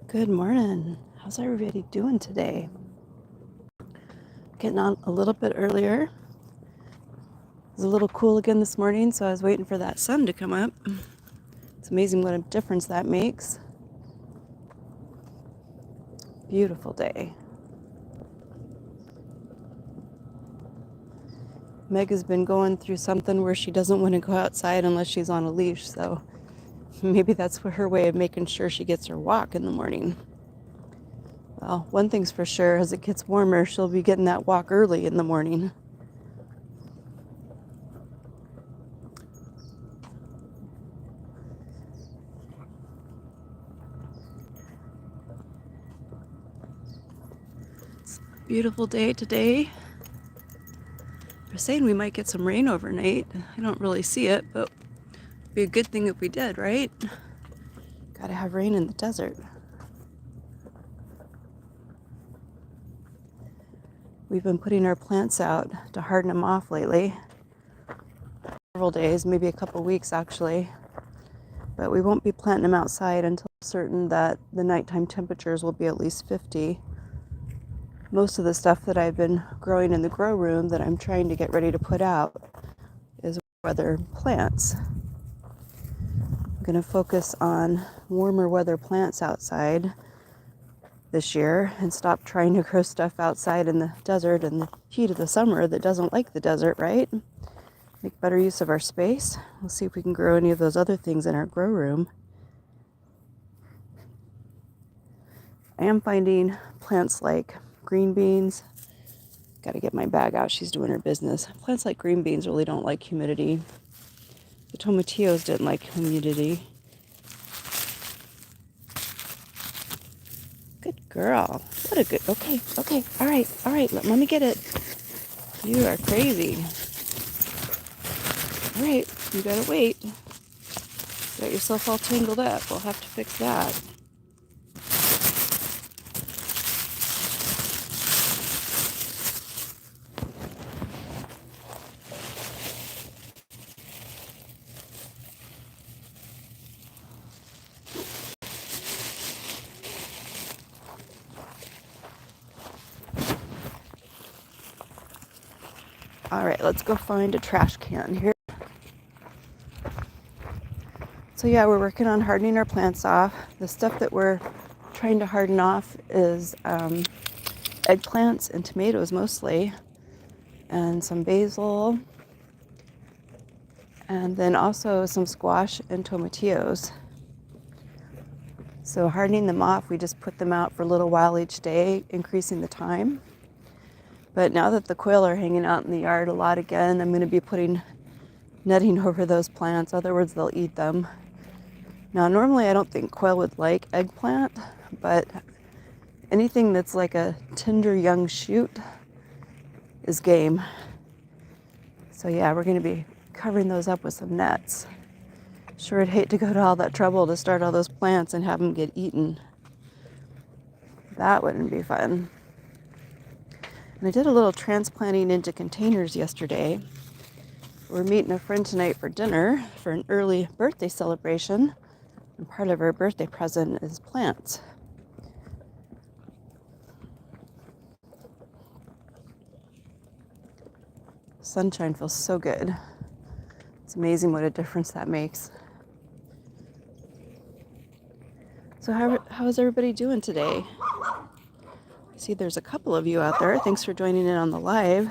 Good morning. How's everybody doing today? Getting on a little bit earlier. It was a little cool again this morning, so I was waiting for that sun to come up. It's amazing what a difference that makes. Beautiful day. Meg has been going through something where she doesn't want to go outside unless she's on a leash, so maybe that's her way of making sure she gets her walk in the morning. Well, one thing's for sure, as it gets warmer, she'll be getting that walk early in the morning. It's a beautiful day today. They're saying we might get some rain overnight. I don't really see it, but it'd be a good thing if we did, right? Gotta have rain in the desert. We've been putting our plants out to harden them off lately. Several days, maybe a couple weeks actually. But we won't be planting them outside until certain that the nighttime temperatures will be at least 50. Most of the stuff that I've been growing in the grow room that I'm trying to get ready to put out is weather plants. I'm going to focus on warmer weather plants outside this year and stop trying to grow stuff outside in the desert and the heat of the summer that doesn't like the desert, right? Make better use of our space. We'll see if we can grow any of those other things in our grow room. I am finding plants like green beans. Got to get my bag out. She's doing her business. Plants like green beans really don't like humidity. The tomatillos didn't like humidity. Good girl. What a good, okay, all right, let mommy get it. You are crazy. All right, you gotta wait. Got yourself all tangled up. We'll have to fix that. All right, let's go find a trash can here. So yeah, we're working on hardening our plants off. The stuff that we're trying to harden off is eggplants and tomatoes mostly, and some basil, and then also some squash and tomatillos. So hardening them off, we just put them out for a little while each day, increasing the time. But now that the quail are hanging out in the yard a lot again, I'm going to be putting netting over those plants. Otherwise, they'll eat them. Now, normally I don't think quail would like eggplant, but anything that's like a tender young shoot is game. So yeah, we're going to be covering those up with some nets. Sure, I'd hate to go to all that trouble to start all those plants and have them get eaten. That wouldn't be fun. And I did a little transplanting into containers yesterday. We're meeting a friend tonight for dinner for an early birthday celebration. And part of her birthday present is plants. Sunshine feels so good. It's amazing what a difference that makes. So how is everybody doing today? I see there's a couple of you out there. Thanks for joining in on the live.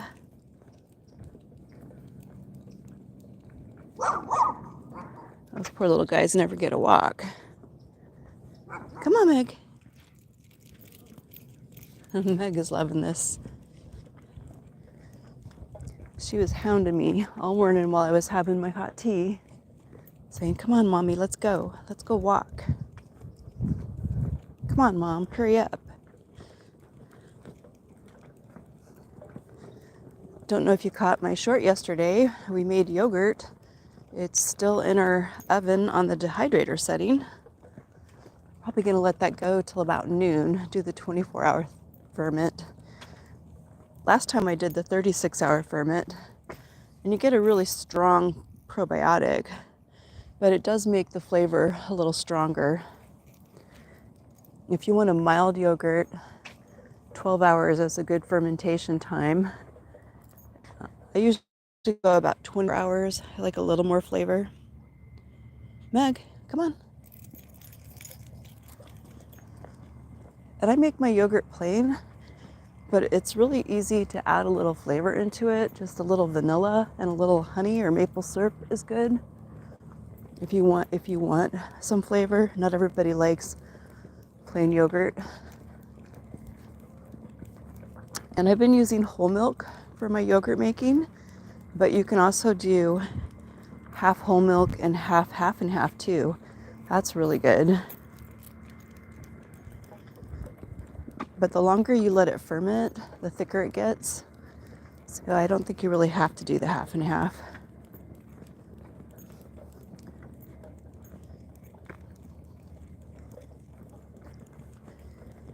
Those poor little guys never get a walk. Come on, Meg. Meg is loving this. She was hounding me all morning while I was having my hot tea, saying, come on, Mommy, let's go. Let's go walk. Come on, Mom, hurry up. Don't know if you caught my short yesterday. We made yogurt. It's still in our oven on the dehydrator setting. Probably going to let that go till about noon, do the 24-hour ferment. Last time I did the 36-hour ferment, and you get a really strong probiotic, but it does make the flavor a little stronger. If you want a mild yogurt, 12 hours is a good fermentation time. I usually go about 20 hours. I like a little more flavor. Meg, come on. And I make my yogurt plain, but it's really easy to add a little flavor into it. Just a little vanilla and a little honey or maple syrup is good. If you want some flavor. Not everybody likes plain yogurt. And I've been using whole milk for my yogurt making, but you can also do half whole milk and half and half too. That's really good. But the longer you let it ferment, the thicker it gets. So I don't think you really have to do the half and half.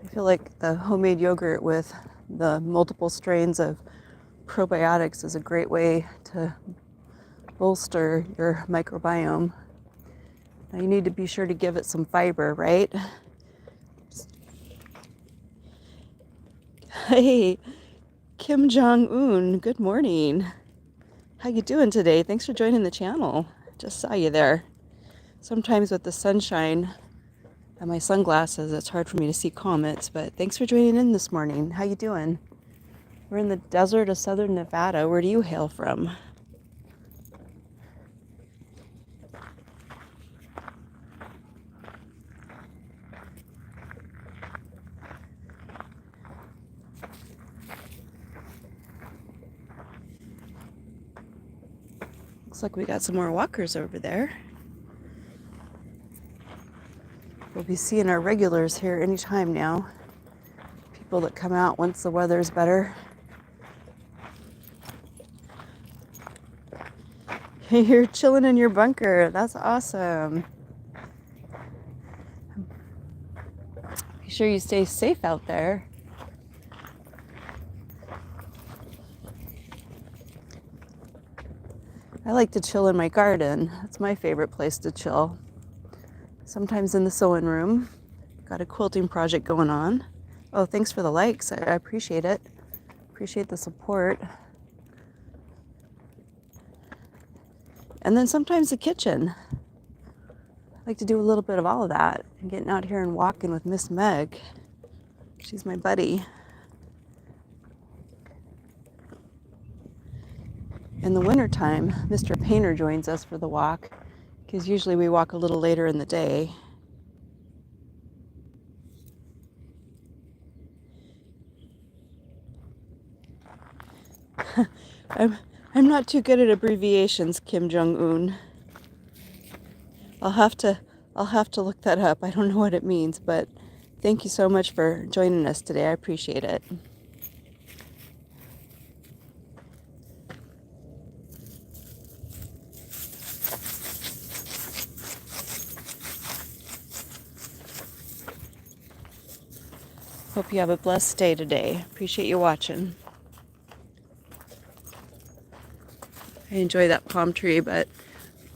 I feel like the homemade yogurt with the multiple strains of probiotics is a great way to bolster your microbiome. Now you need to be sure to give it some fiber, right? Hey, Kim Jong-un, good morning. How you doing today? Thanks for joining the channel. Just saw you there. Sometimes with the sunshine and my sunglasses, it's hard for me to see comments, but thanks for joining in this morning. How you doing? We're in the desert of southern Nevada. Where do you hail from? Looks like we got some more walkers over there. We'll be seeing our regulars here anytime now. People that come out once the weather's better. You're chilling in your bunker. That's awesome. Be sure you stay safe out there. I like to chill in my garden. That's my favorite place to chill. Sometimes in the sewing room. Got a quilting project going on. Oh, thanks for the likes. I appreciate it. Appreciate the support. And then sometimes the kitchen. I like to do a little bit of all of that. And getting out here and walking with Miss Meg. She's my buddy. In the wintertime, Mr. Painter joins us for the walk, because usually we walk a little later in the day. I'm not too good at abbreviations, Kim Jong-un. I'll have to look that up. I don't know what it means, but thank you so much for joining us today. I appreciate it. Hope you have a blessed day today. Appreciate you watching. I enjoy that palm tree, but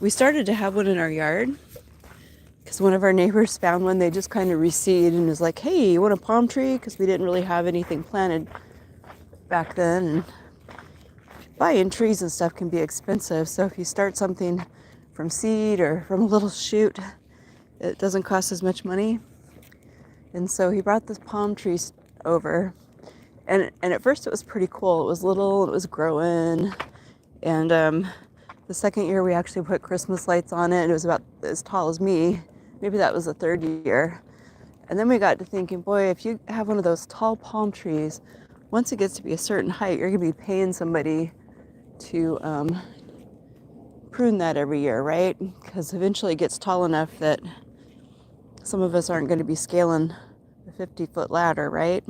we started to have one in our yard because one of our neighbors found one. They just kind of reseed and was like, hey, you want a palm tree? Because we didn't really have anything planted back then. And buying trees and stuff can be expensive. So if you start something from seed or from a little shoot, it doesn't cost as much money. And so he brought this palm tree over. And at first it was pretty cool. It was little, it was growing. And the second year we actually put Christmas lights on it. And it was about as tall as me. Maybe that was the third year. And then we got to thinking, boy, if you have one of those tall palm trees, once it gets to be a certain height, you're going to be paying somebody to prune that every year, right? Because eventually it gets tall enough that some of us aren't going to be scaling a 50-foot ladder, right?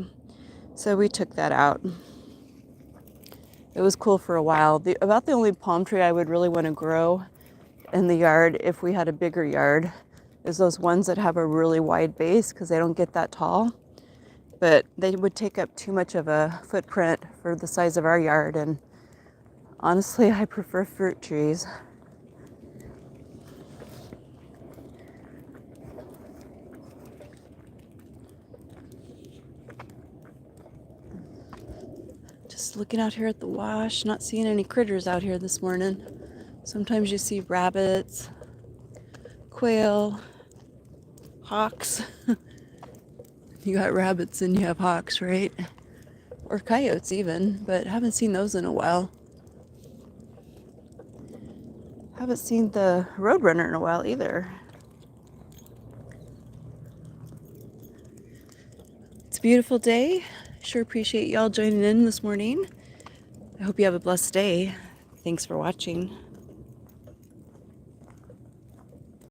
So we took that out. It was cool for a while. About the only palm tree I would really want to grow in the yard, if we had a bigger yard, is those ones that have a really wide base, because they don't get that tall. But they would take up too much of a footprint for the size of our yard. And honestly, I prefer fruit trees. Just looking out here at the wash, not seeing any critters out here this morning. Sometimes you see rabbits, quail, hawks. You got rabbits and you have hawks, right? Or coyotes even, but haven't seen those in a while. Haven't seen the roadrunner in a while either. It's a beautiful day. Sure appreciate y'all joining in this morning. I hope you have a blessed day. Thanks for watching.